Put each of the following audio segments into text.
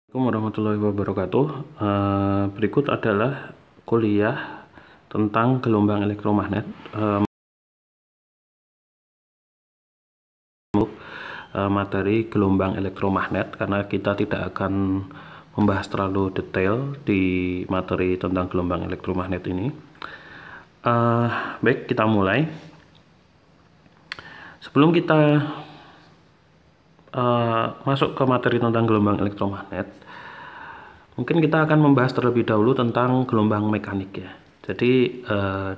Assalamualaikum warahmatullahi wabarakatuh. Berikut adalah kuliah tentang gelombang elektromagnet. Materi gelombang elektromagnet, karena kita tidak akan membahas terlalu detail di materi tentang gelombang elektromagnet ini. Baik, kita mulai. Sebelum kita masuk ke materi tentang gelombang elektromagnet, mungkin kita akan membahas terlebih dahulu tentang gelombang mekanik ya. Jadi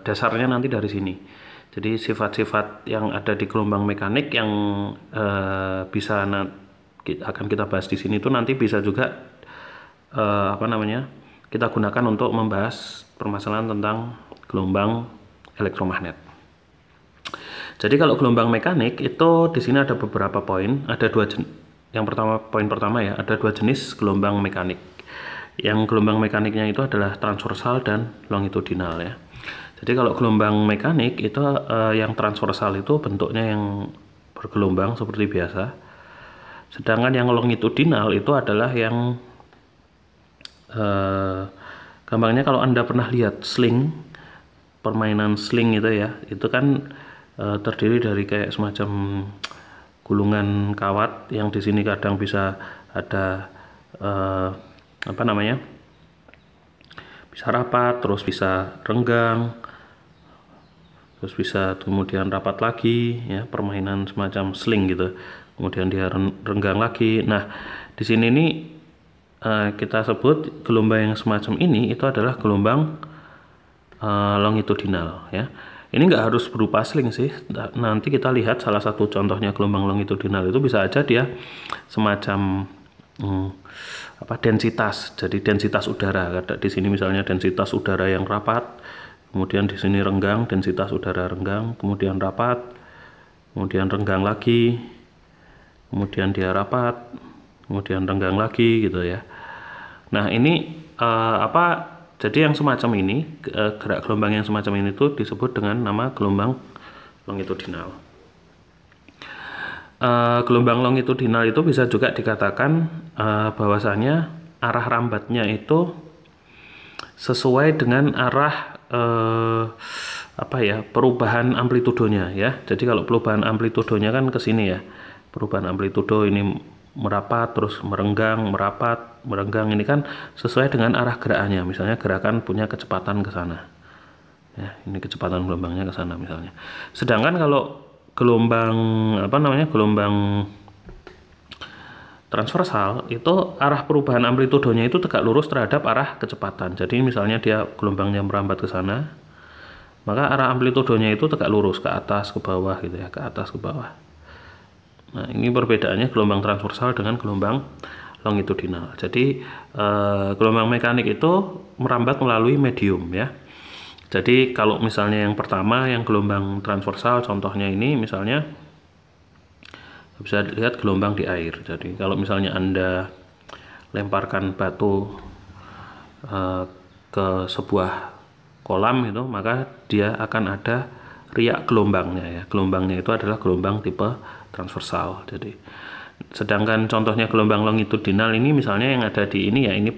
dasarnya nanti dari sini. Jadi sifat-sifat yang ada di gelombang mekanik yang bisa akan kita bahas di sini itu nanti bisa juga kita gunakan untuk membahas permasalahan tentang gelombang elektromagnet. Jadi kalau gelombang mekanik itu di sini ada beberapa poin, ada dua jenis. Yang pertama, poin pertama ya, ada dua jenis gelombang mekanik. Yang gelombang mekaniknya itu adalah transversal dan longitudinal ya. Jadi kalau gelombang mekanik itu yang transversal itu bentuknya yang bergelombang seperti biasa. Sedangkan yang longitudinal itu adalah yang gampangnya kalau Anda pernah lihat sling, permainan sling itu ya, itu kan terdiri dari kayak semacam gulungan kawat yang di sini kadang bisa ada bisa rapat, terus bisa renggang, terus bisa kemudian rapat lagi ya, permainan semacam sling gitu. Kemudian dia renggang lagi. Nah, di sini ini kita sebut gelombang yang semacam ini itu adalah gelombang longitudinal ya. Ini nggak harus berupa sling sih. Nanti kita lihat salah satu contohnya gelombang longitudinal itu bisa aja dia semacam densitas. Jadi densitas udara. Di sini misalnya densitas udara yang rapat, kemudian di sini renggang, densitas udara renggang, kemudian rapat, kemudian renggang lagi, kemudian dia rapat, kemudian renggang lagi gitu ya. Nah, ini jadi yang semacam ini, gerak gelombang yang semacam ini tuh disebut dengan nama gelombang longitudinal. Gelombang longitudinal itu bisa juga dikatakan bahwasanya arah rambatnya itu sesuai dengan arah perubahan amplitudonya ya. Jadi kalau perubahan amplitudonya kan ke sini ya. Perubahan amplitudo ini merapat terus merenggang, merapat, merenggang, ini kan sesuai dengan arah gerakannya. Misalnya gerakan punya kecepatan ke sana. Ya, ini kecepatan gelombangnya ke sana misalnya. Sedangkan kalau gelombang gelombang transversal itu arah perubahan amplitudonya itu tegak lurus terhadap arah kecepatan. Jadi misalnya dia gelombangnya merambat ke sana, maka arah amplitudonya itu tegak lurus ke atas ke bawah gitu ya, ke atas ke bawah. Nah, ini perbedaannya gelombang transversal dengan gelombang longitudinal. Jadi gelombang mekanik itu merambat melalui medium ya. Jadi kalau misalnya yang pertama yang gelombang transversal, contohnya ini misalnya bisa dilihat gelombang di air. Jadi kalau misalnya Anda lemparkan batu ke sebuah kolam itu, maka dia akan ada riak gelombangnya ya. Gelombangnya itu adalah gelombang tipe transversal. Jadi sedangkan contohnya gelombang longitudinal ini misalnya yang ada di ini ya, ini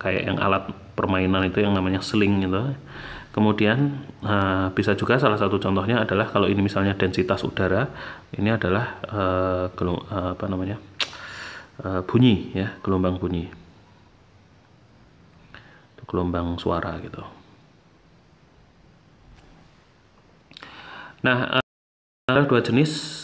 kayak yang alat permainan itu yang namanya sling gitu. Kemudian bisa juga salah satu contohnya adalah kalau ini misalnya densitas udara, ini adalah bunyi ya, gelombang bunyi, gelombang suara gitu. Nah, ada dua jenis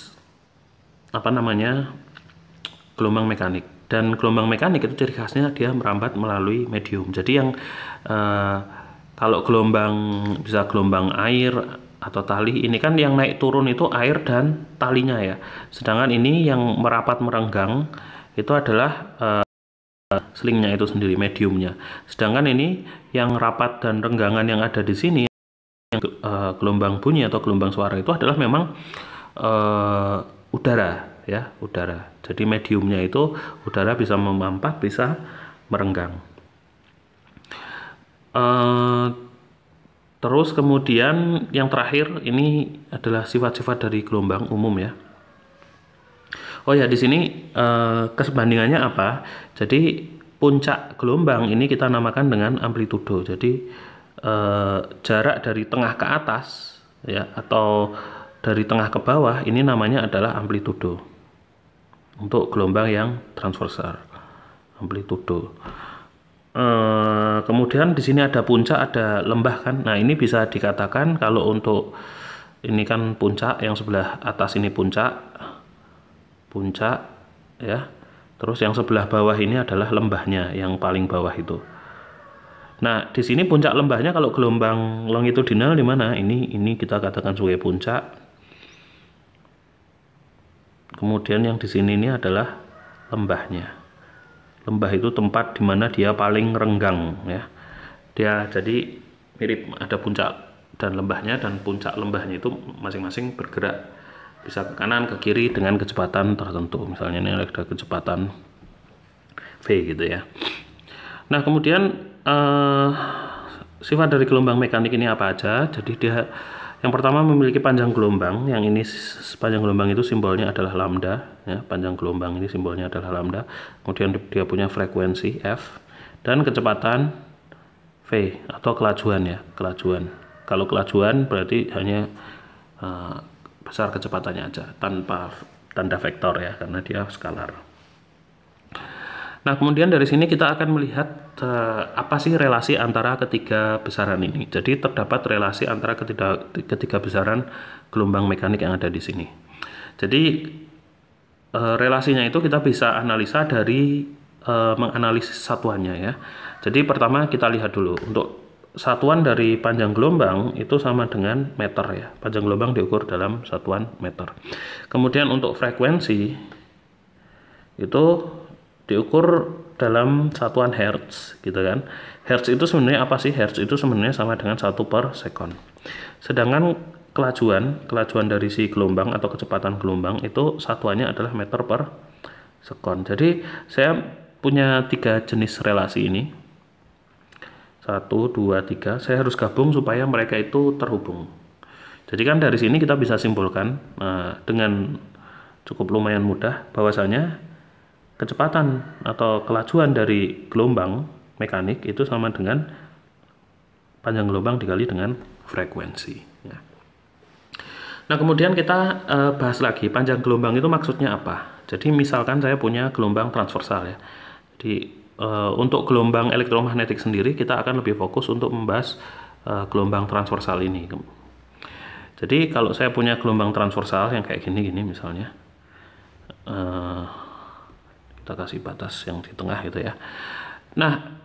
gelombang mekanik, dan gelombang mekanik itu ciri khasnya dia merambat melalui medium. Jadi yang kalau bisa gelombang air atau tali, ini kan yang naik turun itu air dan talinya ya. Sedangkan ini yang merapat merenggang itu adalah slingnya itu sendiri, mediumnya. Sedangkan ini yang rapat dan renggangan yang ada di sini, yang gelombang bunyi atau gelombang suara itu adalah memang udara ya, udara. Jadi mediumnya itu udara, bisa memampat, bisa merenggang. Terus kemudian yang terakhir ini adalah sifat-sifat dari gelombang umum ya. Oh ya, di sini kesebandingannya apa? Jadi puncak gelombang ini kita namakan dengan amplitudo. Jadi jarak dari tengah ke atas ya atau dari tengah ke bawah ini namanya adalah amplitudo. Untuk gelombang yang transversal, amplitudo. Kemudian di sini ada puncak, ada lembah kan. Nah, ini bisa dikatakan kalau untuk ini kan puncak, yang sebelah atas ini puncak ya. Terus yang sebelah bawah ini adalah lembahnya, yang paling bawah itu. Nah, di sini puncak lembahnya kalau gelombang longitudinal di mana? Ini kita katakan sebagai puncak. Kemudian yang di sini ini adalah lembahnya. Lembah itu tempat di mana dia paling renggang ya. Dia jadi mirip ada puncak dan lembahnya, dan puncak lembahnya itu masing-masing bergerak bisa ke kanan ke kiri dengan kecepatan tertentu. Misalnya ini ada kecepatan V gitu ya. Nah, kemudian sifat dari gelombang mekanik ini apa aja? Jadi dia yang pertama memiliki panjang gelombang, yang ini panjang gelombang itu simbolnya adalah lambda ya, panjang gelombang ini simbolnya adalah lambda. Kemudian dia punya frekuensi F dan kecepatan V atau kelajuan ya, kelajuan. Kalau kelajuan berarti hanya besar kecepatannya aja tanpa tanda vektor ya, karena dia skalar. Nah, kemudian dari sini kita akan melihat apa sih relasi antara ketiga besaran ini. Jadi terdapat relasi antara ketiga besaran gelombang mekanik yang ada di sini. Jadi relasinya itu kita bisa analisa dari menganalisis satuannya ya. Jadi pertama kita lihat dulu untuk satuan dari panjang gelombang itu sama dengan meter ya. Panjang gelombang diukur dalam satuan meter. Kemudian untuk frekuensi itu diukur dalam satuan hertz gitu kan. Hertz itu sebenarnya apa sih? Hertz itu sebenarnya sama dengan 1 per sekon. Sedangkan kelajuan dari si gelombang atau kecepatan gelombang itu satuannya adalah meter per sekon. Jadi saya punya 3 jenis relasi ini. 1, 2, 3. Saya harus gabung supaya mereka itu terhubung. Jadi kan dari sini kita bisa simpulkan dengan cukup lumayan mudah bahwasanya kecepatan atau kelajuan dari gelombang mekanik itu sama dengan panjang gelombang dikali dengan frekuensi ya. Nah, kemudian kita bahas lagi panjang gelombang itu maksudnya apa. Jadi misalkan saya punya gelombang transversal ya. Jadi untuk gelombang elektromagnetik sendiri kita akan lebih fokus untuk membahas gelombang transversal ini. Jadi kalau saya punya gelombang transversal yang kayak gini misalnya, kita kasih batas yang di tengah gitu ya. Nah,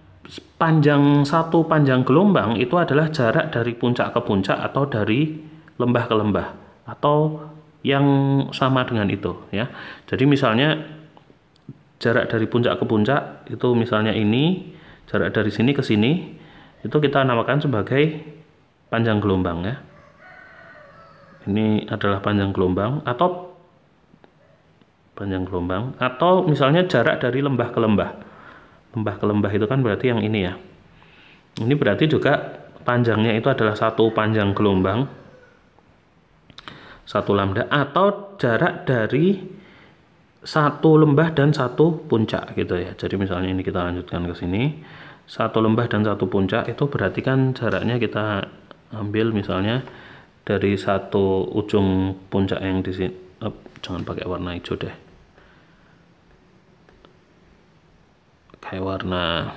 satu panjang gelombang itu adalah jarak dari puncak ke puncak atau dari lembah ke lembah atau yang sama dengan itu ya. Jadi misalnya jarak dari puncak ke puncak itu misalnya ini, jarak dari sini ke sini itu kita namakan sebagai panjang gelombang ya. Ini adalah panjang gelombang atau misalnya jarak dari lembah ke lembah. Lembah ke lembah itu kan berarti yang ini ya. Ini berarti juga panjangnya itu adalah satu panjang gelombang, satu lambda, atau jarak dari satu lembah dan satu puncak gitu ya. Jadi misalnya ini kita lanjutkan ke sini, satu lembah dan satu puncak itu berarti kan jaraknya kita ambil misalnya dari satu ujung puncak yang di sini. Jangan pakai warna hijau deh. Kayak warna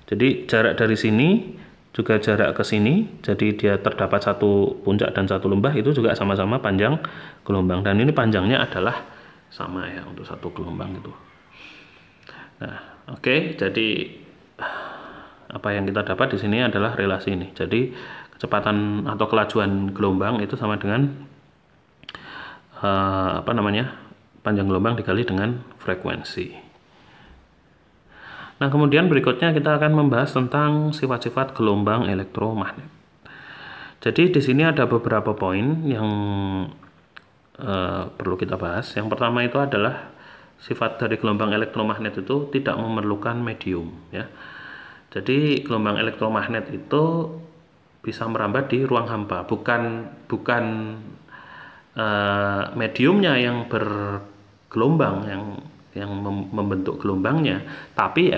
jadi jarak dari sini juga jarak ke sini, jadi dia terdapat satu puncak dan satu lembah itu juga sama-sama panjang gelombang, dan ini panjangnya adalah sama ya untuk satu gelombang itu. Nah, oke, jadi apa yang kita dapat di sini adalah relasi ini. Jadi kecepatan atau kelajuan gelombang itu sama dengan panjang gelombang dikali dengan frekuensi. Nah, kemudian berikutnya kita akan membahas tentang sifat-sifat gelombang elektromagnet. Jadi di sini ada beberapa poin yang perlu kita bahas. Yang pertama itu adalah sifat dari gelombang elektromagnet itu tidak memerlukan medium ya. Jadi gelombang elektromagnet itu bisa merambat di ruang hampa, bukan mediumnya yang bergelombang, yang yang membentuk gelombangnya, tapi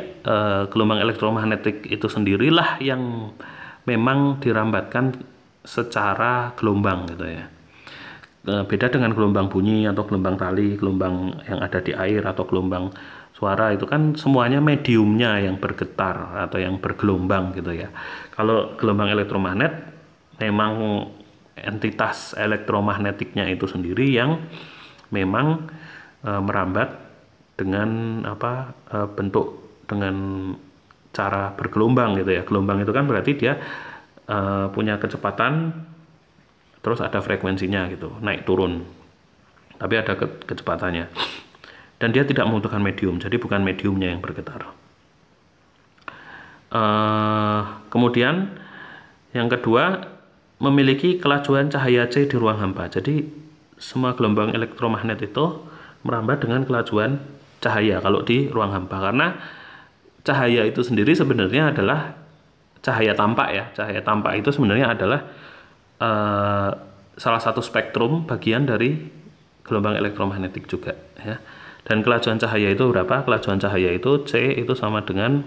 gelombang elektromagnetik itu sendirilah yang memang dirambatkan secara gelombang gitu ya. Beda dengan gelombang bunyi atau gelombang tali, gelombang yang ada di air atau gelombang suara, itu kan semuanya mediumnya yang bergetar atau yang bergelombang gitu ya. Kalau gelombang elektromagnet memang entitas elektromagnetiknya itu sendiri yang memang merambat dengan bentuk dengan cara bergelombang gitu ya. Gelombang itu kan berarti dia punya kecepatan, terus ada frekuensinya gitu, naik turun, tapi ada kecepatannya, dan dia tidak membutuhkan medium, jadi bukan mediumnya yang bergetar. Kemudian yang kedua, memiliki kelajuan cahaya C di ruang hampa. Jadi semua gelombang elektromagnet itu merambat dengan kelajuan cahaya kalau di ruang hampa, karena cahaya itu sendiri sebenarnya adalah cahaya tampak ya. Cahaya tampak itu sebenarnya adalah salah satu spektrum bagian dari gelombang elektromagnetik juga ya. Dan kelajuan cahaya itu berapa? Kelajuan cahaya itu C itu sama dengan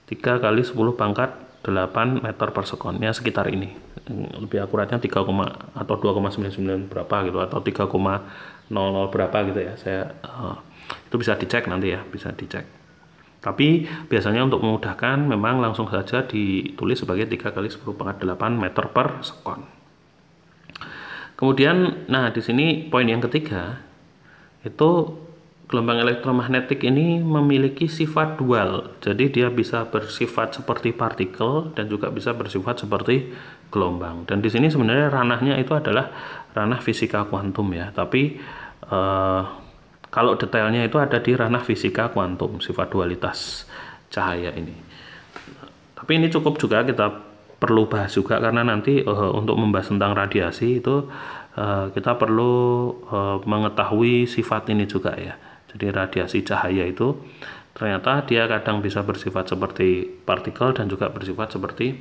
3 kali 10 pangkat 8 meter per sekon, ya sekitar ini. Lebih akuratnya 3, atau 2,99 berapa gitu, atau 3,00 berapa gitu ya. Itu bisa dicek nanti ya, bisa dicek. Tapi biasanya untuk memudahkan memang langsung saja ditulis sebagai 3 kali 10 pangkat 8 meter per sekon. Kemudian, nah di sini poin yang ketiga, itu gelombang elektromagnetik ini memiliki sifat dual. Jadi dia bisa bersifat seperti partikel dan juga bisa bersifat seperti gelombang. Dan di sini sebenarnya ranahnya itu adalah ranah fisika kuantum ya. Tapi kalau detailnya itu ada di ranah fisika kuantum, sifat dualitas cahaya ini. Tapi ini cukup juga kita perlu bahas juga, karena nanti untuk membahas tentang radiasi itu kita perlu mengetahui sifat ini juga ya. Jadi radiasi cahaya itu ternyata dia kadang bisa bersifat seperti partikel dan juga bersifat seperti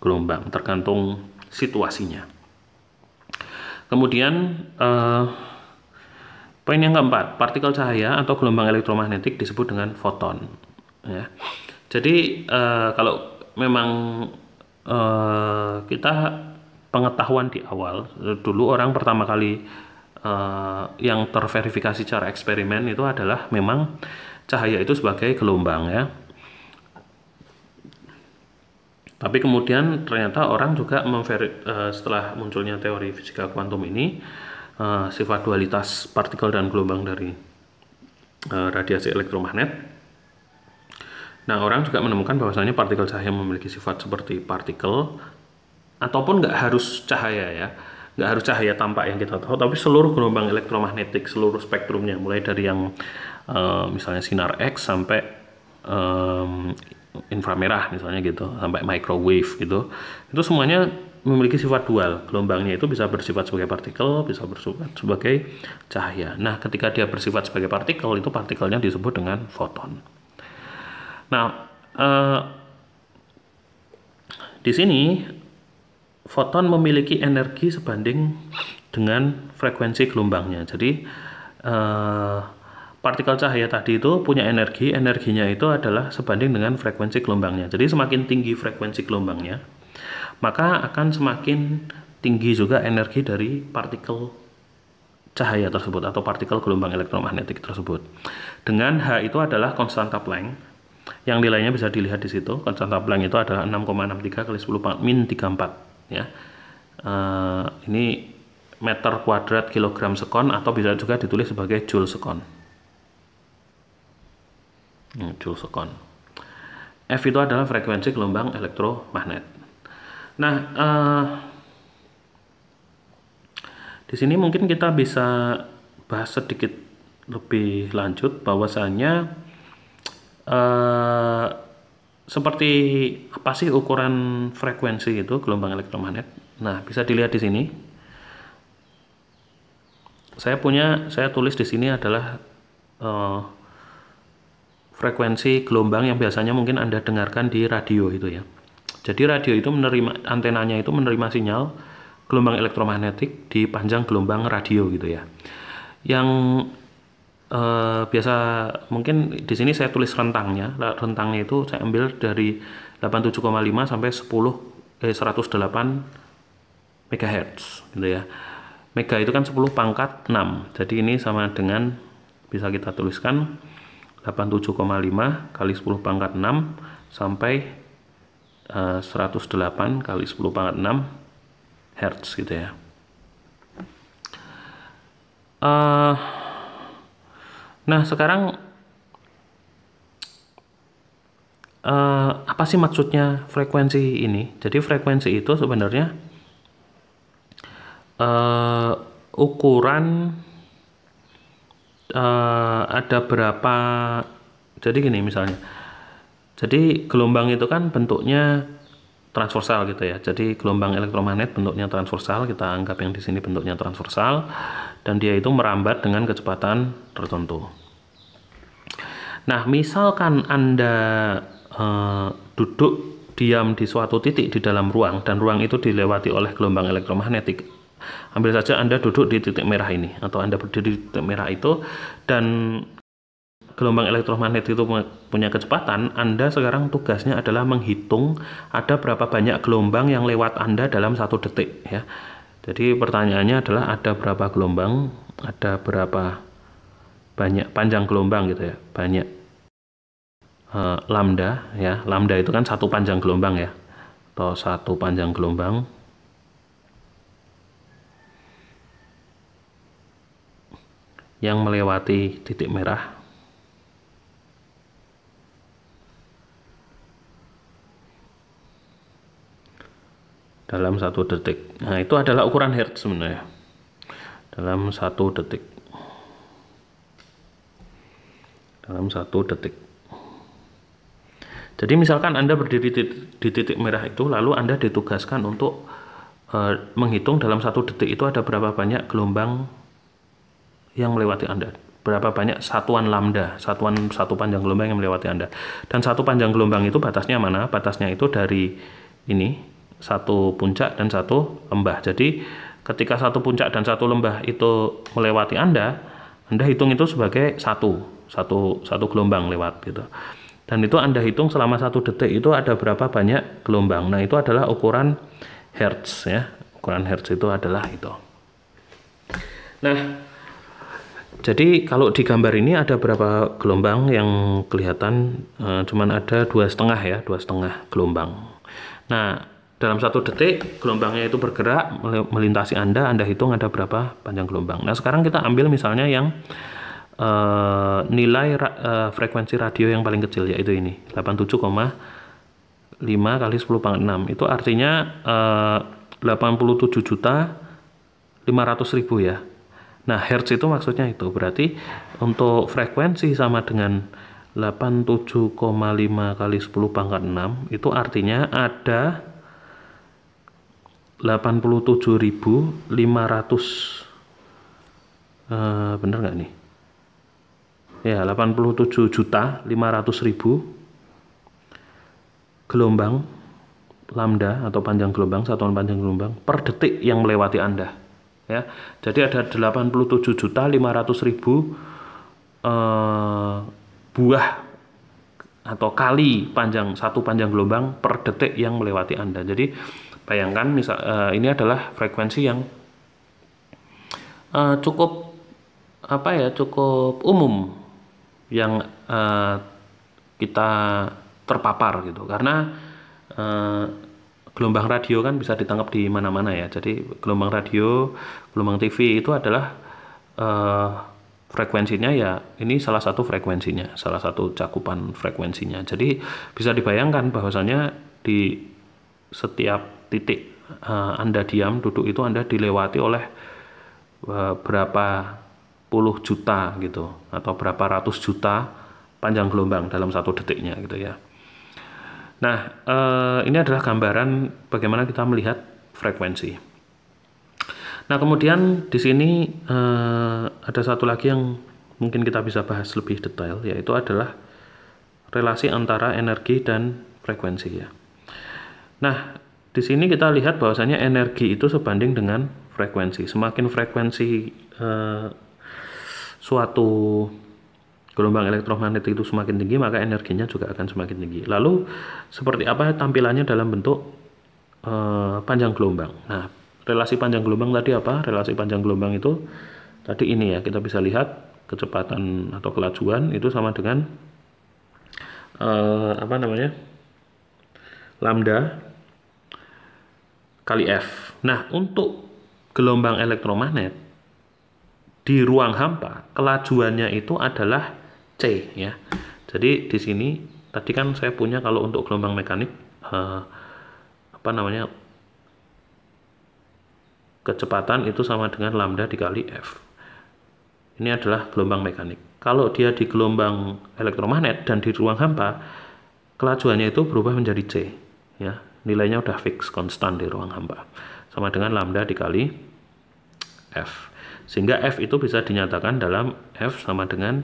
gelombang, tergantung situasinya. Kemudian poin yang keempat, partikel cahaya atau gelombang elektromagnetik disebut dengan foton ya. Jadi kalau memang kita pengetahuan di awal dulu, orang pertama kali yang terverifikasi secara eksperimen itu adalah memang cahaya itu sebagai gelombang ya. Tapi kemudian ternyata orang juga setelah munculnya teori fisika kuantum ini, sifat dualitas partikel dan gelombang dari radiasi elektromagnet. Nah, orang juga menemukan bahwasanya partikel cahaya memiliki sifat seperti partikel, ataupun nggak harus cahaya ya, nggak harus cahaya tampak yang kita tahu, tapi seluruh gelombang elektromagnetik, seluruh spektrumnya, mulai dari yang misalnya sinar X sampai inframerah misalnya gitu, sampai microwave gitu, itu semuanya memiliki sifat dual. Gelombangnya itu bisa bersifat sebagai partikel, bisa bersifat sebagai cahaya. Nah, ketika dia bersifat sebagai partikel, itu partikelnya disebut dengan foton. Nah, di sini foton memiliki energi sebanding dengan frekuensi gelombangnya. Jadi partikel cahaya tadi itu punya energinya itu adalah sebanding dengan frekuensi gelombangnya. Jadi semakin tinggi frekuensi gelombangnya, maka akan semakin tinggi juga energi dari partikel cahaya tersebut atau partikel gelombang elektromagnetik tersebut. Dengan H itu adalah konstanta Planck, yang nilainya bisa dilihat di situ. Konstanta Planck itu adalah 6,63 kali 10 pangkat min 34 ya. Ini meter kuadrat kilogram sekon, atau bisa juga ditulis sebagai joule sekon. Joule sekon. F itu adalah frekuensi gelombang elektromagnet. Nah, di sini mungkin kita bisa bahas sedikit lebih lanjut bahwasanya seperti apa sih ukuran frekuensi itu gelombang elektromagnet. Nah, bisa dilihat di sini. Saya tulis di sini adalah frekuensi gelombang yang biasanya mungkin Anda dengarkan di radio itu ya. Jadi radio itu antenanya itu menerima sinyal gelombang elektromagnetik di panjang gelombang radio gitu ya. Yang biasa mungkin di sini saya tulis rentangnya. Rentangnya itu saya ambil dari 87,5 sampai 108 MHz gitu ya. Mega itu kan 10 pangkat 6. Jadi ini sama dengan, bisa kita tuliskan 87,5 kali 10 pangkat 6 sampai 108 kali 10 pangkat 6 Hertz gitu ya. Nah sekarang apa sih maksudnya frekuensi ini? Jadi frekuensi itu sebenarnya ukuran ada berapa. Jadi gini misalnya, jadi gelombang itu kan bentuknya transversal gitu ya. Jadi gelombang elektromagnet bentuknya transversal, kita anggap yang di sini bentuknya transversal, dan dia itu merambat dengan kecepatan tertentu. Nah, misalkan Anda duduk diam di suatu titik di dalam ruang, dan ruang itu dilewati oleh gelombang elektromagnetik. Ambil saja Anda duduk di titik merah ini, atau Anda berdiri di titik merah itu, dan gelombang elektromagnetik itu punya kecepatan. Anda sekarang tugasnya adalah menghitung ada berapa banyak gelombang yang lewat Anda dalam 1 detik ya. Jadi pertanyaannya adalah ada berapa gelombang, ada berapa banyak panjang gelombang gitu ya, banyak lambda ya. Lambda itu kan 1 panjang gelombang ya, atau 1 panjang gelombang yang melewati titik merah dalam 1 detik. Nah, itu adalah ukuran hertz sebenarnya. Dalam 1 detik. Dalam 1 detik. Jadi misalkan Anda berdiri di titik merah itu, lalu Anda ditugaskan untuk menghitung dalam 1 detik itu ada berapa banyak gelombang yang melewati Anda. Berapa banyak satuan lambda, satuan 1 panjang gelombang yang melewati Anda. Dan 1 panjang gelombang itu batasnya mana? Batasnya itu dari ini, 1 puncak dan 1 lembah. Jadi ketika 1 puncak dan 1 lembah itu melewati Anda hitung itu sebagai satu gelombang lewat gitu. Dan itu Anda hitung selama 1 detik itu ada berapa banyak gelombang. Nah, itu adalah ukuran hertz ya. Ukuran hertz itu adalah itu. Nah, jadi kalau di gambar ini ada berapa gelombang yang kelihatan? Cuman ada 2,5 ya, 2,5 gelombang. Nah, dalam 1 detik gelombangnya itu bergerak melintasi Anda hitung ada berapa panjang gelombang. Nah, sekarang kita ambil misalnya yang nilai frekuensi radio yang paling kecil, yaitu ini 87,5 kali 10 pangkat 6. Itu artinya 87.500.000 ya. Nah, hertz itu maksudnya itu. Berarti untuk frekuensi sama dengan 87,5 kali 10 pangkat 6, itu artinya ada 87.500 bener nggak nih? Ya, 87.500.000 gelombang lambda atau panjang gelombang, satuan panjang gelombang per detik yang melewati Anda. Ya, jadi ada 87.500.000 buah atau kali satu panjang gelombang per detik yang melewati Anda. Jadi bayangkan ini adalah frekuensi yang cukup umum yang kita terpapar gitu, karena gelombang radio kan bisa ditangkap di mana-mana ya. Jadi gelombang radio, gelombang TV itu adalah frekuensinya ya, ini salah satu frekuensinya, salah satu cakupan frekuensinya. Jadi bisa dibayangkan bahwasanya di setiap titik Anda diam duduk itu Anda dilewati oleh berapa puluh juta gitu, atau berapa ratus juta panjang gelombang dalam 1 detiknya gitu ya. Nah, ini adalah gambaran bagaimana kita melihat frekuensi. Nah, kemudian di sini ada satu lagi yang mungkin kita bisa bahas lebih detail, yaitu adalah relasi antara energi dan frekuensi ya. Nah, di sini kita lihat bahwasanya energi itu sebanding dengan frekuensi. Semakin frekuensi suatu gelombang elektromagnetik itu semakin tinggi, maka energinya juga akan semakin tinggi. Lalu seperti apa tampilannya dalam bentuk panjang gelombang? Nah, relasi panjang gelombang tadi apa? Relasi panjang gelombang itu tadi ini ya, kita bisa lihat kecepatan atau kelajuan itu sama dengan lambda kali F. Nah, untuk gelombang elektromagnet di ruang hampa, kelajuannya itu adalah C ya. Jadi di sini tadi kan saya punya kalau untuk gelombang mekanik kecepatan itu sama dengan lambda dikali F. Ini adalah gelombang mekanik. Kalau dia di gelombang elektromagnet dan di ruang hampa, kelajuannya itu berubah menjadi C ya. Nilainya udah fix konstan di ruang hampa. Sama dengan lambda dikali F. Sehingga F itu bisa dinyatakan dalam F sama dengan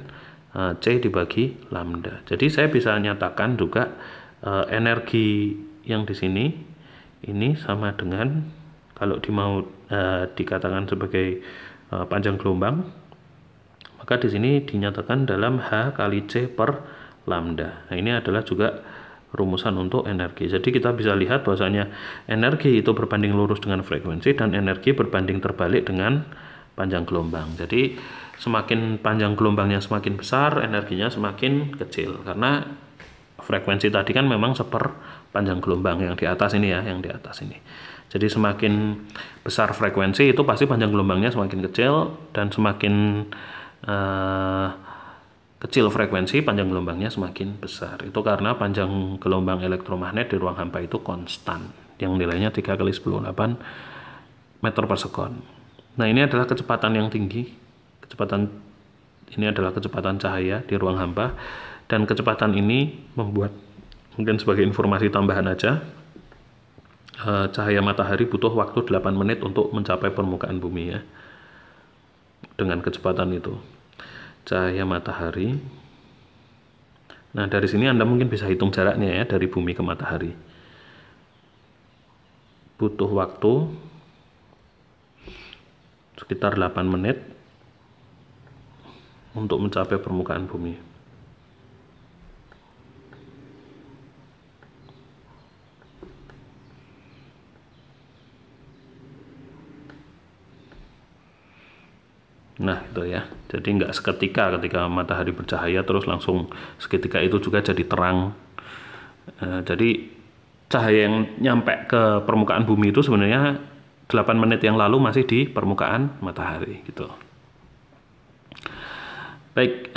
C dibagi lambda. Jadi saya bisa nyatakan juga energi yang di sini ini sama dengan, kalau mau dikatakan sebagai panjang gelombang, maka di sini dinyatakan dalam H kali C per lambda. Nah, ini adalah juga rumusan untuk energi. Jadi kita bisa lihat bahwasanya energi itu berbanding lurus dengan frekuensi dan energi berbanding terbalik dengan panjang gelombang. Jadi semakin panjang gelombangnya semakin besar, energinya semakin kecil, karena frekuensi tadi kan memang seperpanjang gelombang yang di atas ini ya, yang di atas ini. Jadi semakin besar frekuensi itu pasti panjang gelombangnya semakin kecil, dan semakin kecil frekuensi panjang gelombangnya semakin besar. Itu karena panjang gelombang elektromagnet di ruang hampa itu konstan, yang nilainya 3 kali 10⁸ meter per sekon. Nah, ini adalah kecepatan yang tinggi. Ini adalah kecepatan cahaya di ruang hampa, dan kecepatan ini membuat, mungkin sebagai informasi tambahan aja, cahaya matahari butuh waktu 8 menit untuk mencapai permukaan bumi ya. Dengan kecepatan itu, cahaya matahari. Nah, dari sini Anda mungkin bisa hitung jaraknya ya, dari bumi ke matahari. Butuh waktu sekitar 8 menit untuk mencapai permukaan bumi. Nah, itu ya. Jadi nggak seketika ketika matahari bercahaya terus langsung seketika itu juga jadi terang. Jadi cahaya yang nyampe ke permukaan bumi itu sebenarnya 8 menit yang lalu masih di permukaan matahari gitu. Baik,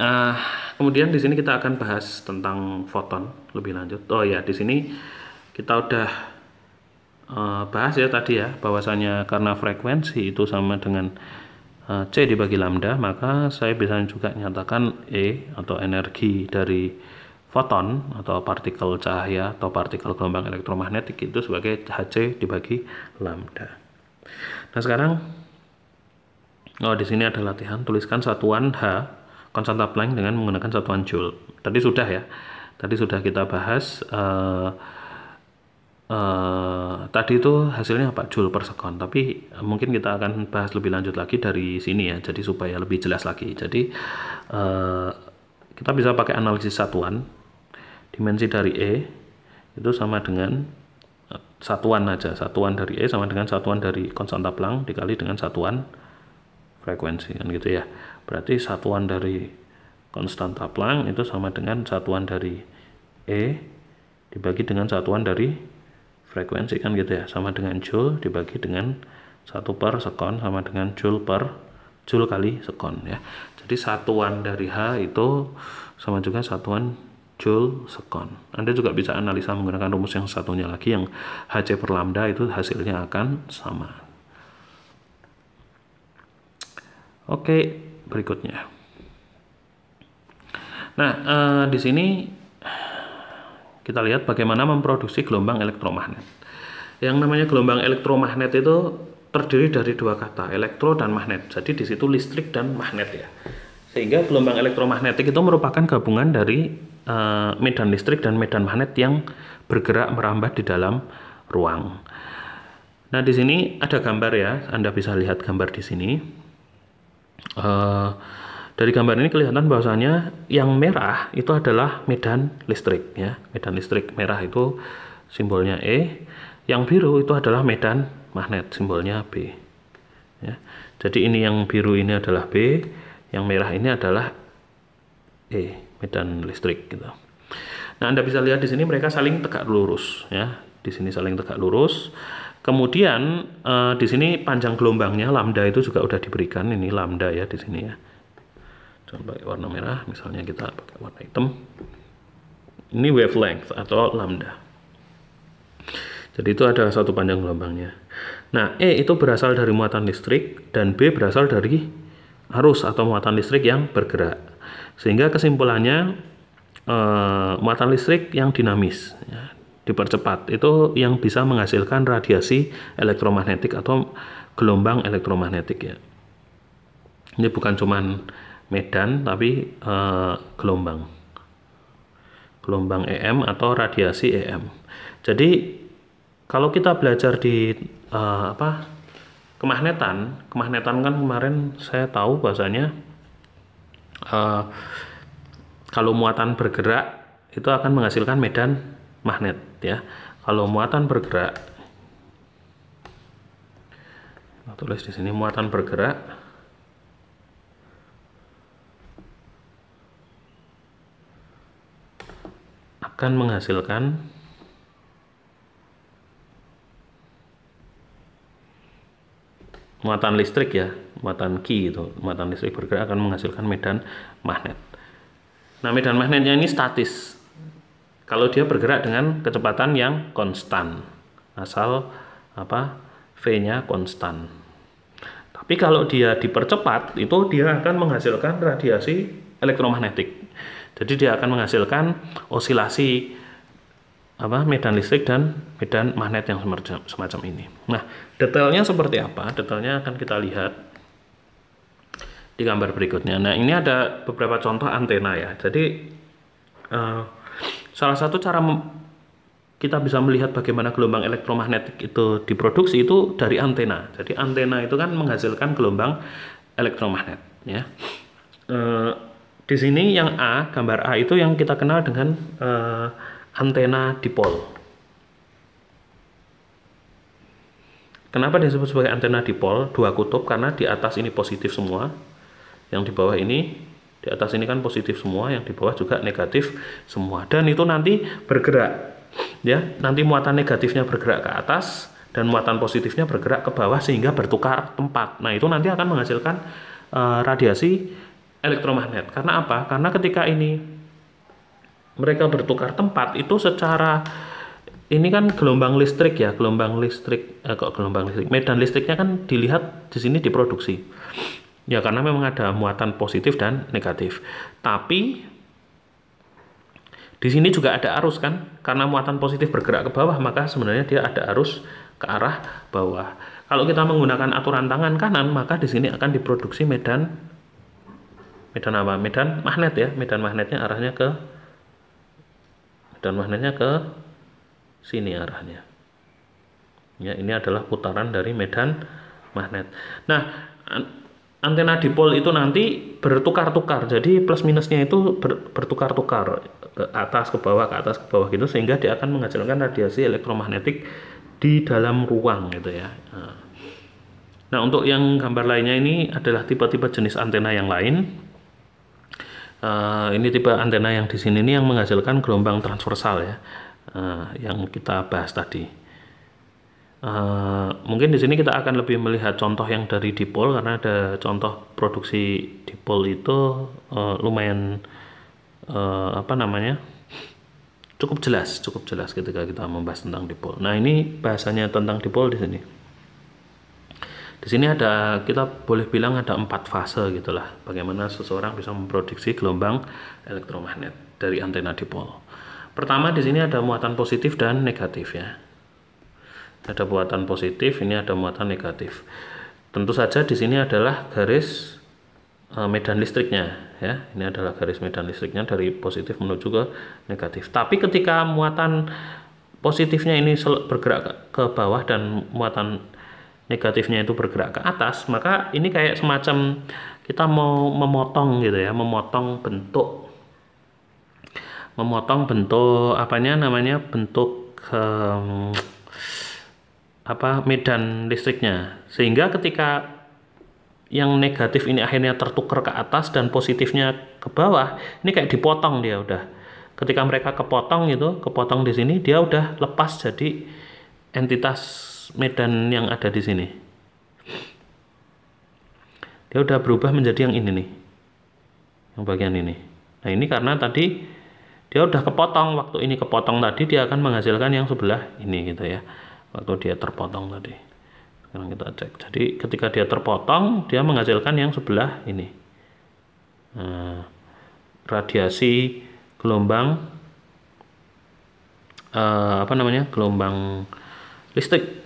kemudian di sini kita akan bahas tentang foton lebih lanjut. Oh ya, di sini kita udah bahas ya tadi ya, bahwasanya karena frekuensi itu sama dengan C dibagi lambda, maka saya bisa juga nyatakan E atau energi dari foton atau partikel cahaya atau partikel gelombang elektromagnetik itu sebagai Hc dibagi lambda. Nah, sekarang di sini ada latihan, tuliskan satuan H konstanta Planck dengan menggunakan satuan Joule. Tadi sudah ya. Tadi sudah kita bahas tadi itu hasilnya apa? Joule per sekon. Tapi mungkin kita akan bahas lebih lanjut lagi dari sini ya. Jadi supaya lebih jelas lagi. Jadi kita bisa pakai analisis satuan. Dimensi dari E itu sama dengan satuan aja. Satuan dari E sama dengan satuan dari konstanta Planck dikali dengan satuan frekuensi kan gitu ya. Berarti satuan dari konstanta Planck itu sama dengan satuan dari E dibagi dengan satuan dari frekuensi kan gitu ya, sama dengan Joule dibagi dengan 1 per sekon sama dengan Joule kali sekon ya. Jadi satuan dari H itu sama juga satuan Joule sekon. Anda juga bisa analisa menggunakan rumus yang satunya lagi, yang Hc per lambda itu hasilnya akan sama. Oke, berikutnya. Nah, di sini kita lihat bagaimana memproduksi gelombang elektromagnet. Yang namanya gelombang elektromagnet itu terdiri dari dua kata, elektro dan magnet. Jadi di situ listrik dan magnet ya. Sehingga gelombang elektromagnetik itu merupakan gabungan dari medan listrik dan medan magnet yang bergerak merambat di dalam ruang. Nah, di sini ada gambar ya, Anda bisa lihat gambar di sini. Dari gambar ini kelihatan bahwasanya yang merah itu adalah medan listrik ya. Medan listrik merah itu simbolnya E, yang biru itu adalah medan magnet simbolnya B. Ya. Jadi ini yang biru ini adalah B, yang merah ini adalah E, medan listrik gitu. Nah, Anda bisa lihat di sini mereka saling tegak lurus ya. Di sini saling tegak lurus. Kemudian di sini panjang gelombangnya lambda itu juga udah diberikan, ini lambda ya di sini ya. Jangan pakai warna merah, misalnya kita pakai warna hitam. Ini wavelength atau lambda. Jadi itu ada satu panjang gelombangnya. Nah, E itu berasal dari muatan listrik dan B berasal dari arus atau muatan listrik yang bergerak. Sehingga kesimpulannya muatan listrik yang dinamis ya, dipercepat itu yang bisa menghasilkan radiasi elektromagnetik atau gelombang elektromagnetik ya. Ini bukan cuman medan tapi gelombang EM atau radiasi EM. Jadi kalau kita belajar di kemagnetan kan kemarin saya tahu bahwasanya kalau muatan bergerak itu akan menghasilkan medan magnet ya. Kalau muatan bergerak, tulis di sini muatan bergerak akan menghasilkan muatan listrik ya, muatan Q itu, muatan listrik bergerak akan menghasilkan medan magnet. Nah, medan magnetnya ini statis kalau dia bergerak dengan kecepatan yang konstan, asal V-nya konstan. Tapi kalau dia dipercepat itu dia akan menghasilkan radiasi elektromagnetik. Jadi dia akan menghasilkan osilasi medan listrik dan medan magnet yang semacam ini. Nah, detailnya seperti apa? Detailnya akan kita lihat di gambar berikutnya. Nah, ini ada beberapa contoh antena ya. Jadi salah satu cara kita bisa melihat bagaimana gelombang elektromagnetik itu diproduksi itu dari antena. Jadi antena itu kan menghasilkan gelombang elektromagnet ya. Di sini yang A, gambar A itu yang kita kenal dengan antena dipol. Kenapa disebut sebagai antena dipol? Dua kutub, karena di atas ini positif semua, yang di bawah ini, di atas ini kan positif semua, yang di bawah juga negatif semua. Dan itu nanti bergerak, ya. Nanti muatan negatifnya bergerak ke atas dan muatan positifnya bergerak ke bawah sehingga bertukar tempat. Nah, itu nanti akan menghasilkan radiasi elektromagnet. Karena apa? Karena ketika ini mereka bertukar tempat itu secara ini kan gelombang listrik ya, gelombang listrik medan listriknya kan dilihat di sini diproduksi. Ya, karena memang ada muatan positif dan negatif. Tapi di sini juga ada arus kan? Karena muatan positif bergerak ke bawah, maka sebenarnya dia ada arus ke arah bawah. Kalau kita menggunakan aturan tangan kanan, maka di sini akan diproduksi medan magnet ya. Medan magnetnya ke sini arahnya. Ya, ini adalah putaran dari medan magnet. Nah, antena dipol itu nanti bertukar-tukar. Jadi plus minusnya itu bertukar-tukar ke atas ke bawah gitu, sehingga dia akan menghasilkan radiasi elektromagnetik di dalam ruang gitu ya. Nah, untuk yang gambar lainnya ini adalah tipe-tipe jenis antena yang lain. Ini tipe antena yang di sini ini yang menghasilkan gelombang transversal ya, yang kita bahas tadi. Mungkin di sini kita akan lebih melihat contoh yang dari dipol, karena ada contoh produksi dipol itu lumayan cukup jelas ketika kita membahas tentang dipol. Nah, ini bahasanya tentang dipol di sini. Di sini kita boleh bilang ada 4 fase gitulah, bagaimana seseorang bisa memproduksi gelombang elektromagnet dari antena dipol. Pertama, di sini ada muatan positif dan negatif ya. Ada muatan positif, ini ada muatan negatif. Tentu saja di sini adalah garis medan listriknya ya. Ini adalah garis medan listriknya dari positif menuju ke negatif. Tapi ketika muatan positifnya ini bergerak ke bawah dan muatan negatifnya itu bergerak ke atas, maka ini kayak semacam kita mau memotong gitu ya, memotong bentuk apanya namanya, bentuk medan listriknya, sehingga ketika yang negatif ini akhirnya tertukar ke atas dan positifnya ke bawah, ini kayak dipotong dia udah. Ketika mereka kepotong di sini, dia udah lepas jadi entitas medan yang ada di sini. Dia udah berubah menjadi yang ini nih, yang bagian ini. Nah ini karena tadi dia udah kepotong, waktu ini kepotong tadi dia akan menghasilkan yang sebelah ini gitu ya, waktu dia terpotong tadi. Sekarang kita cek, jadi ketika dia terpotong dia menghasilkan yang sebelah ini. Nah, radiasi gelombang gelombang listrik.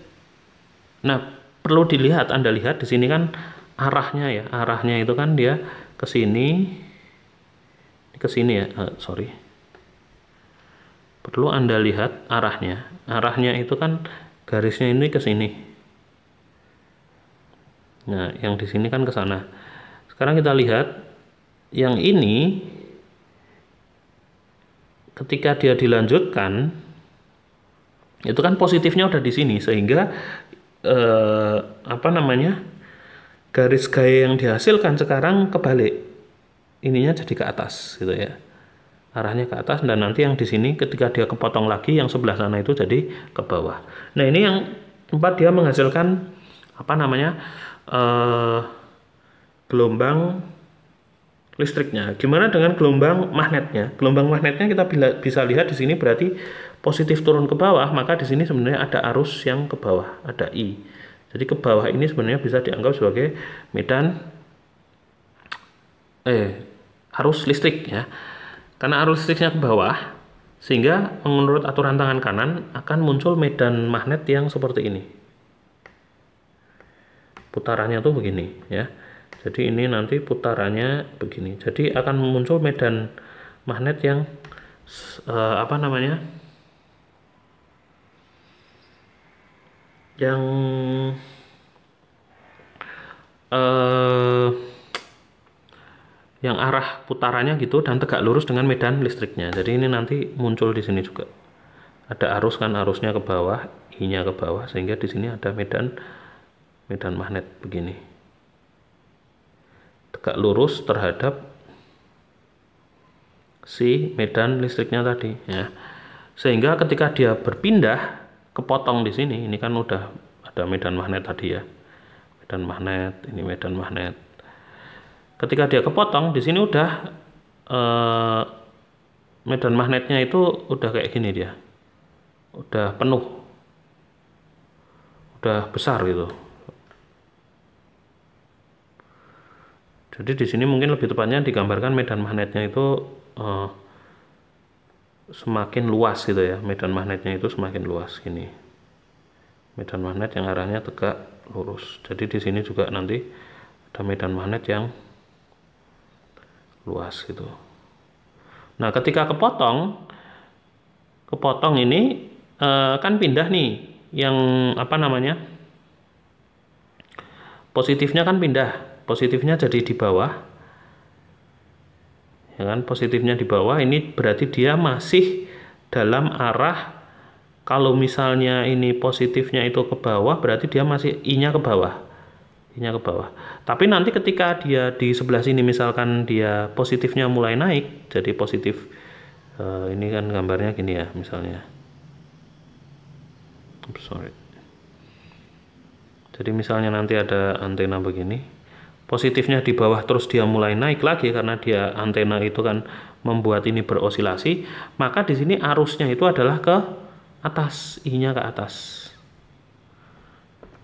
Nah perlu dilihat, Anda lihat di sini kan arahnya ya, arahnya itu kan dia ke sini ya, perlu Anda lihat arahnya itu kan garisnya ini ke sini. Nah yang di sini kan ke sana. Sekarang kita lihat yang ini ketika dia dilanjutkan itu kan positifnya udah di sini, sehingga garis gaya yang dihasilkan sekarang kebalik, ininya jadi ke atas gitu ya, arahnya ke atas, dan nanti yang di sini ketika dia kepotong lagi yang sebelah sana itu jadi ke bawah. Nah ini yang tempat dia menghasilkan gelombang listriknya. Gimana dengan gelombang magnetnya? Gelombang magnetnya kita bisa lihat di sini, berarti positif turun ke bawah, maka di sini sebenarnya ada arus yang ke bawah, ada I. Jadi ke bawah ini sebenarnya bisa dianggap sebagai medan arus listrik ya. Karena arus listriknya ke bawah, sehingga menurut aturan tangan kanan akan muncul medan magnet yang seperti ini. Putarannya tuh begini ya. Jadi ini nanti putarannya begini. Jadi akan muncul medan magnet yang yang arah putarannya gitu dan tegak lurus dengan medan listriknya. Jadi ini nanti muncul di sini juga. Ada arus kan, arusnya ke bawah, I-nya ke bawah, sehingga di sini ada medan magnet begini. Tegak lurus terhadap si medan listriknya tadi ya. Sehingga ketika dia berpindah kepotong di sini, ini kan udah ada medan magnet tadi ya. Medan magnet, ini medan magnet. Ketika dia kepotong di sini udah medan magnetnya itu udah kayak gini, dia udah penuh, udah besar gitu. Jadi di sini mungkin lebih tepatnya digambarkan medan magnetnya itu semakin luas gitu ya, medan magnetnya itu semakin luas gini. Medan magnet yang arahnya tegak lurus. Jadi di sini juga nanti ada medan magnet yang luas gitu. Nah ketika kepotong ini kan pindah nih, yang positifnya kan pindah, positifnya jadi di bawah ya kan, positifnya di bawah, ini berarti dia masih dalam arah, kalau misalnya ini positifnya itu ke bawah, berarti dia masih I-nya ke bawah, I-nya ke bawah. Tapi nanti ketika dia di sebelah sini misalkan dia positifnya mulai naik, jadi positif ini kan gambarnya gini ya misalnya. Jadi misalnya nanti ada antena begini, positifnya di bawah terus dia mulai naik lagi karena dia antena itu kan membuat ini berosilasi, maka di sini arusnya itu adalah ke atas, I-nya ke atas.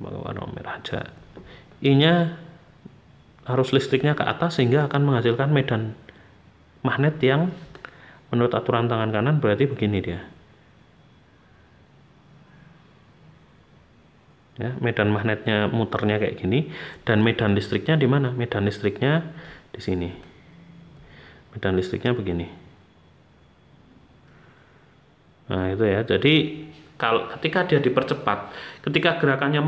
Warna merah aja. I-nya arus listriknya ke atas sehingga akan menghasilkan medan magnet yang menurut aturan tangan kanan berarti begini dia. Ya, medan magnetnya muternya kayak gini, dan medan listriknya di mana? Medan listriknya di sini. Medan listriknya begini. Nah, itu ya. Jadi ketika dia dipercepat, ketika gerakannya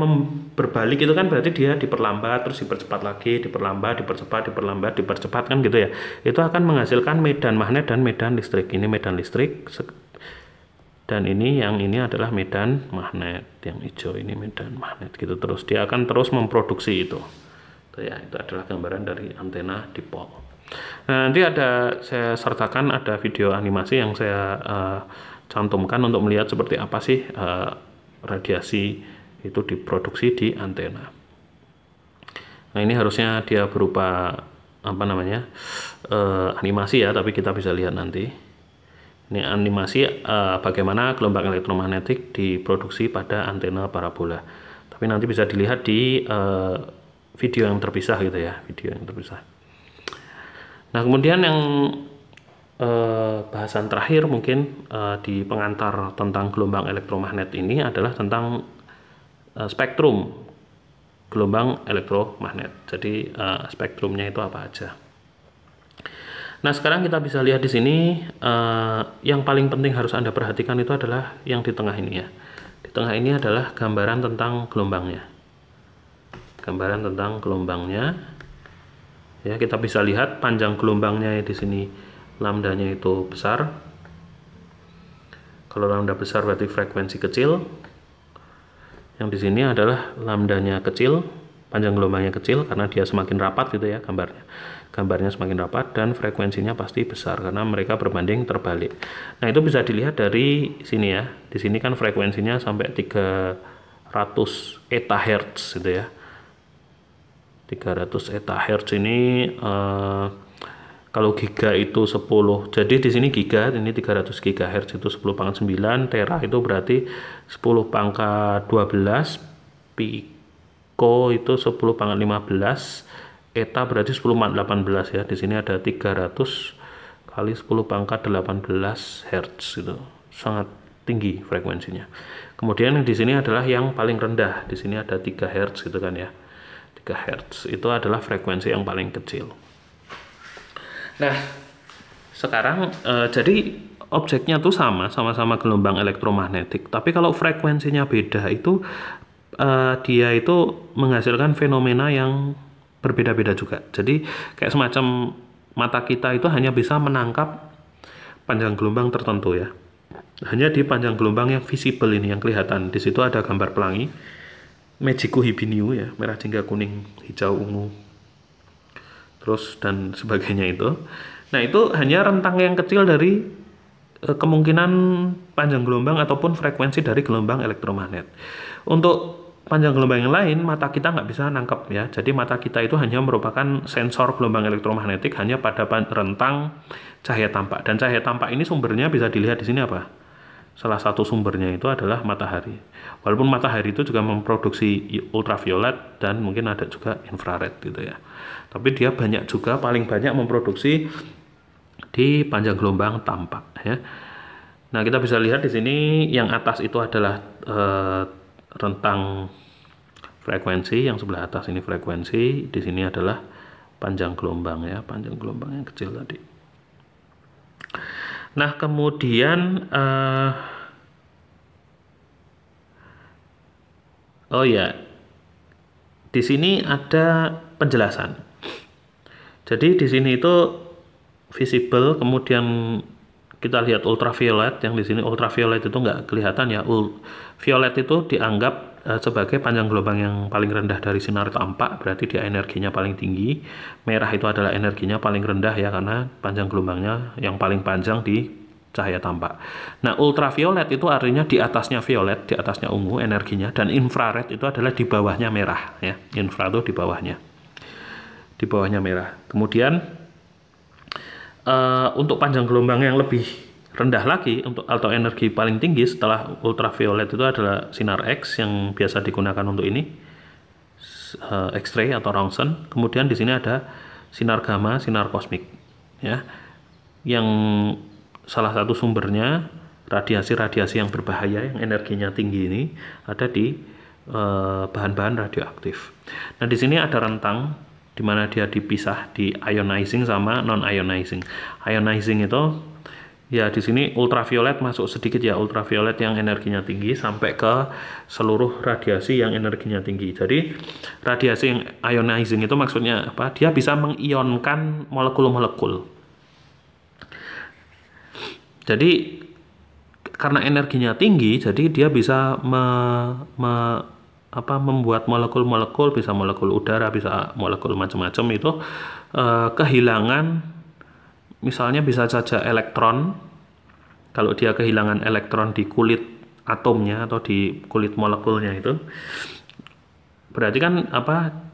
berbalik itu kan berarti dia diperlambat, terus dipercepat lagi, diperlambat, dipercepat, diperlambat, dipercepat kan gitu ya. Itu akan menghasilkan medan magnet dan medan listrik. Ini medan listrik, dan ini adalah medan magnet. Yang hijau ini medan magnet gitu terus. Dia akan terus memproduksi itu. Itu ya, itu adalah gambaran dari antena dipol. Nah, nanti saya sertakan ada video animasi yang saya cantumkan untuk melihat seperti apa sih radiasi itu diproduksi di antena. Nah, ini harusnya dia berupa animasi ya, tapi kita bisa lihat nanti. Ini animasi bagaimana gelombang elektromagnetik diproduksi pada antena parabola. Tapi nanti bisa dilihat di video yang terpisah gitu ya, video yang terpisah. Nah, kemudian yang bahasan terakhir mungkin di pengantar tentang gelombang elektromagnet ini adalah tentang spektrum gelombang elektromagnet. Jadi spektrumnya itu apa aja. Nah, sekarang kita bisa lihat di sini yang paling penting harus Anda perhatikan itu adalah yang di tengah ini ya. Di tengah ini adalah gambaran tentang gelombangnya. Gambaran tentang gelombangnya. Ya, kita bisa lihat panjang gelombangnya di sini. Lambdanya itu besar. Kalau lambda besar berarti frekuensi kecil. Yang di sini adalah lambdanya kecil, panjang gelombangnya kecil karena dia semakin rapat gitu ya gambarnya. Gambarnya semakin rapat dan frekuensinya pasti besar karena mereka berbanding terbalik. Nah, itu bisa dilihat dari sini ya. Di sini kan frekuensinya sampai 300 eta hertz gitu ya. 300 eta hertz ini kalau giga itu 10, jadi di sini giga, ini 300 GHz itu 10 pangkat 9, tera itu berarti 10 pangkat 12, piko itu 10 pangkat 15, eta berarti 10 pangkat 18 ya. Di sini ada 300 kali 10 pangkat 18 Hz itu. Sangat tinggi frekuensinya. Kemudian di sini adalah yang paling rendah. Di sini ada 3 Hz gitu kan ya. 3 Hz itu adalah frekuensi yang paling kecil. Nah, sekarang jadi objeknya tuh sama-sama gelombang elektromagnetik, tapi kalau frekuensinya beda itu dia itu menghasilkan fenomena yang berbeda-beda juga. Jadi kayak semacam mata kita itu hanya bisa menangkap panjang gelombang tertentu ya. Hanya di panjang gelombang yang visible ini yang kelihatan. Di situ ada gambar pelangi, Mejiku Hibiniu ya, merah, jingga, kuning, hijau, ungu, terus dan sebagainya itu. Nah, itu hanya rentang yang kecil dari kemungkinan panjang gelombang ataupun frekuensi dari gelombang elektromagnet. Untuk panjang gelombang yang lain, mata kita nggak bisa nangkep ya. Jadi mata kita itu hanya merupakan sensor gelombang elektromagnetik hanya pada rentang cahaya tampak. Dan cahaya tampak ini sumbernya bisa dilihat di sini apa? Salah satu sumbernya itu adalah matahari. Walaupun matahari itu juga memproduksi ultraviolet dan mungkin ada juga infrared gitu ya. Tapi dia paling banyak memproduksi di panjang gelombang tampak ya. Nah, kita bisa lihat di sini yang atas itu adalah rentang frekuensi, yang sebelah atas ini frekuensi, di sini adalah panjang gelombang ya, panjang gelombang yang kecil tadi. Nah, kemudian oh ya, di sini ada penjelasan. Jadi di sini itu visible, kemudian kita lihat ultraviolet, yang di sini ultraviolet itu nggak kelihatan ya. Violet itu dianggap sebagai panjang gelombang yang paling rendah dari sinar tampak, berarti dia energinya paling tinggi. Merah itu adalah energinya paling rendah ya, karena panjang gelombangnya yang paling panjang di cahaya tampak. Nah, ultraviolet itu artinya di atasnya violet, di atasnya ungu energinya, dan infrared itu adalah di bawahnya merah ya. Infra itu di bawahnya merah. Kemudian untuk panjang gelombang yang lebih rendah lagi atau energi paling tinggi setelah ultraviolet itu adalah sinar X yang biasa digunakan untuk ini, X-ray atau Roentgen. Kemudian di sini ada sinar gamma, sinar kosmik ya, yang salah satu sumbernya radiasi-radiasi yang berbahaya yang energinya tinggi ini ada di bahan-bahan radioaktif. Nah, di sini ada rentang di mana dia dipisah di ionizing sama non-ionizing. Ionizing itu Ya, di sini ultraviolet masuk sedikit ya, ultraviolet yang energinya tinggi sampai ke seluruh radiasi yang energinya tinggi. Jadi, radiasi yang ionizing itu maksudnya apa? Dia bisa mengionkan molekul-molekul. Jadi, karena energinya tinggi, jadi dia bisa membuat molekul-molekul, bisa molekul udara, bisa molekul macam-macam itu kehilangan, misalnya bisa saja elektron. Kalau dia kehilangan elektron di kulit atomnya atau di kulit molekulnya itu, berarti kan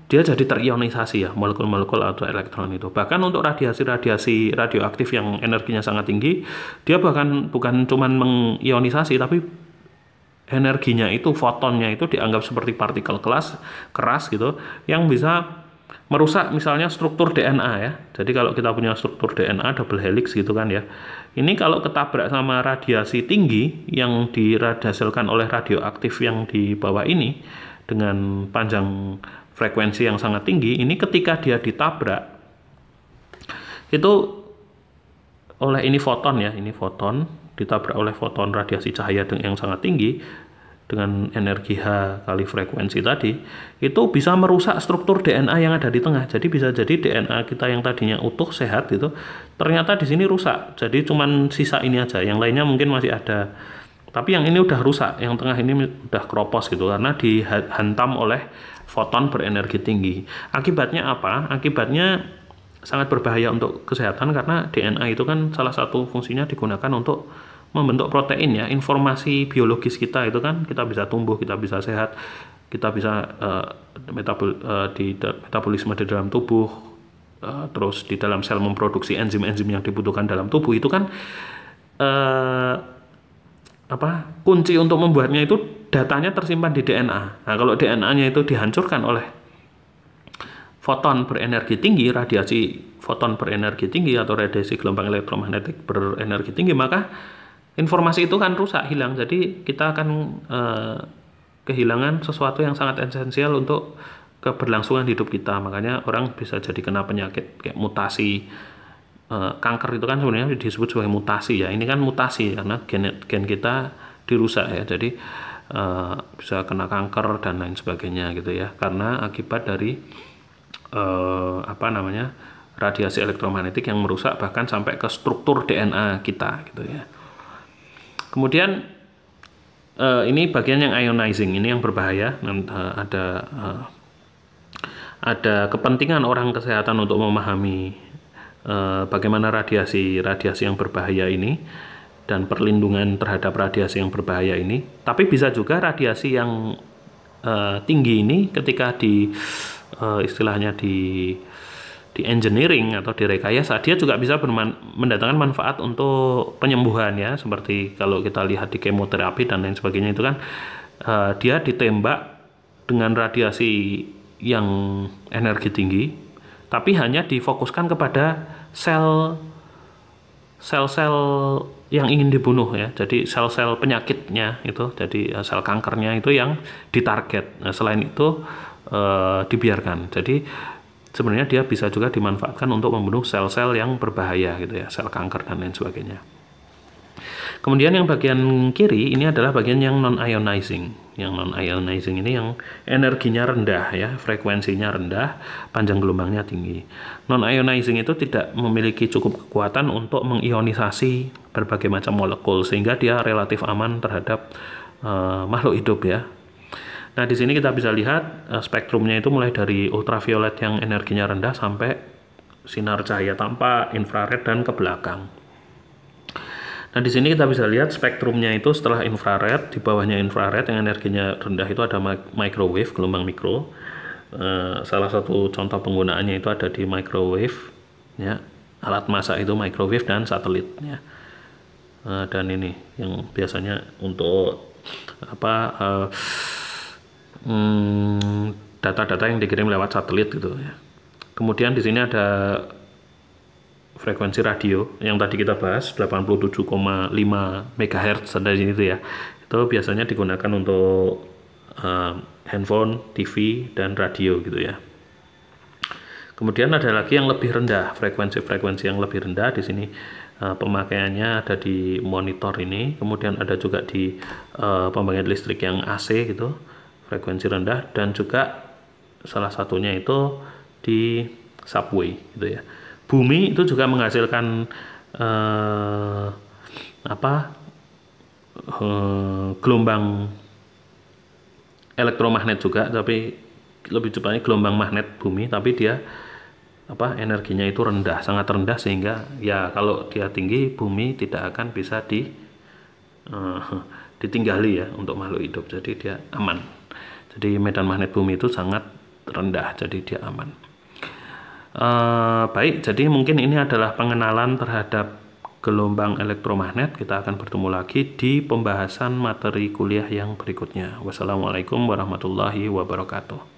dia jadi terionisasi ya, molekul-molekul atau elektron itu. Bahkan untuk radiasi-radiasi radioaktif yang energinya sangat tinggi, dia bahkan bukan cuman mengionisasi, tapi energinya itu, fotonnya itu dianggap seperti partikel keras gitu, yang bisa merusak misalnya struktur DNA ya. Jadi kalau kita punya struktur DNA double helix gitu kan ya, ini kalau ketabrak sama radiasi tinggi yang dihasilkan oleh radioaktif yang di bawah ini dengan panjang frekuensi yang sangat tinggi, ini ketika dia ditabrak itu oleh ini foton ditabrak oleh foton radiasi cahaya yang sangat tinggi dengan energi H kali frekuensi tadi, itu bisa merusak struktur DNA yang ada di tengah. Jadi bisa jadi DNA kita yang tadinya utuh sehat gitu, ternyata di sini rusak. Jadi cuman sisa ini aja, yang lainnya mungkin masih ada. Tapi yang ini udah rusak, yang tengah ini udah keropos gitu karena dihantam oleh foton berenergi tinggi. Akibatnya apa? Akibatnya sangat berbahaya untuk kesehatan karena DNA itu kan salah satu fungsinya digunakan untuk membentuk protein ya, informasi biologis kita itu kan, kita bisa tumbuh, kita bisa sehat, kita bisa metabolisme di dalam tubuh, terus di dalam sel memproduksi enzim-enzim yang dibutuhkan dalam tubuh itu kan kunci untuk membuatnya itu datanya tersimpan di DNA. Nah, kalau DNA-nya itu dihancurkan oleh foton berenergi tinggi, radiasi foton berenergi tinggi atau radiasi gelombang elektromagnetik berenergi tinggi, maka informasi itu kan rusak, hilang. Jadi kita akan kehilangan sesuatu yang sangat esensial untuk keberlangsungan hidup kita. Makanya orang bisa jadi kena penyakit kayak mutasi. Kanker itu kan sebenarnya disebut sebagai mutasi ya. Ini kan mutasi karena gen kita dirusak ya. Jadi bisa kena kanker dan lain sebagainya gitu ya. Karena akibat dari radiasi elektromagnetik yang merusak bahkan sampai ke struktur DNA kita gitu ya. Kemudian ini bagian yang ionizing, ini yang berbahaya. Ada kepentingan orang kesehatan untuk memahami bagaimana radiasi yang berbahaya ini dan perlindungan terhadap radiasi yang berbahaya ini. Tapi bisa juga radiasi yang tinggi ini ketika istilahnya di engineering atau direkayasa, dia juga bisa mendatangkan manfaat untuk penyembuhan ya, seperti kalau kita lihat di kemoterapi dan lain sebagainya itu kan dia ditembak dengan radiasi yang energi tinggi, tapi hanya difokuskan kepada sel-sel yang ingin dibunuh ya, jadi sel-sel penyakitnya itu, jadi sel kankernya itu yang ditarget. Nah, selain itu dibiarkan. Jadi sebenarnya dia bisa juga dimanfaatkan untuk membunuh sel-sel yang berbahaya gitu ya, sel kanker dan lain sebagainya. Kemudian yang bagian kiri ini adalah bagian yang non-ionizing. Yang non-ionizing ini yang energinya rendah ya, frekuensinya rendah, panjang gelombangnya tinggi. Non-ionizing itu tidak memiliki cukup kekuatan untuk mengionisasi berbagai macam molekul sehingga dia relatif aman terhadap makhluk hidup ya. Nah, di sini kita bisa lihat spektrumnya itu mulai dari ultraviolet yang energinya rendah sampai sinar cahaya tanpa, infrared, dan ke belakang. Nah, di sini kita bisa lihat spektrumnya itu setelah infrared, di bawahnya infrared yang energinya rendah itu ada microwave, gelombang mikro. Salah satu contoh penggunaannya itu ada di microwave, ya, alat masak itu microwave dan satelit, ya. Dan ini yang biasanya untuk data-data yang dikirim lewat satelit gitu ya. Kemudian di sini ada frekuensi radio yang tadi kita bahas 87,5 MHz dari itu ya. Itu biasanya digunakan untuk handphone, TV, dan radio gitu ya. Kemudian ada lagi yang lebih rendah, frekuensi yang lebih rendah di sini pemakaiannya ada di monitor ini, kemudian ada juga di pembangkit listrik yang AC gitu, frekuensi rendah, dan juga salah satunya itu di subway gitu ya. Bumi itu juga menghasilkan gelombang elektromagnet juga, tapi lebih cepatnya gelombang magnet bumi, tapi dia energinya itu rendah, sangat rendah, sehingga ya kalau dia tinggi bumi tidak akan bisa ditinggali ya untuk makhluk hidup, jadi dia aman. Jadi medan magnet bumi itu sangat rendah, jadi dia aman. Baik, jadi mungkin ini adalah pengenalan terhadap gelombang elektromagnet. Kita akan bertemu lagi di pembahasan materi kuliah yang berikutnya. Wassalamualaikum warahmatullahi wabarakatuh.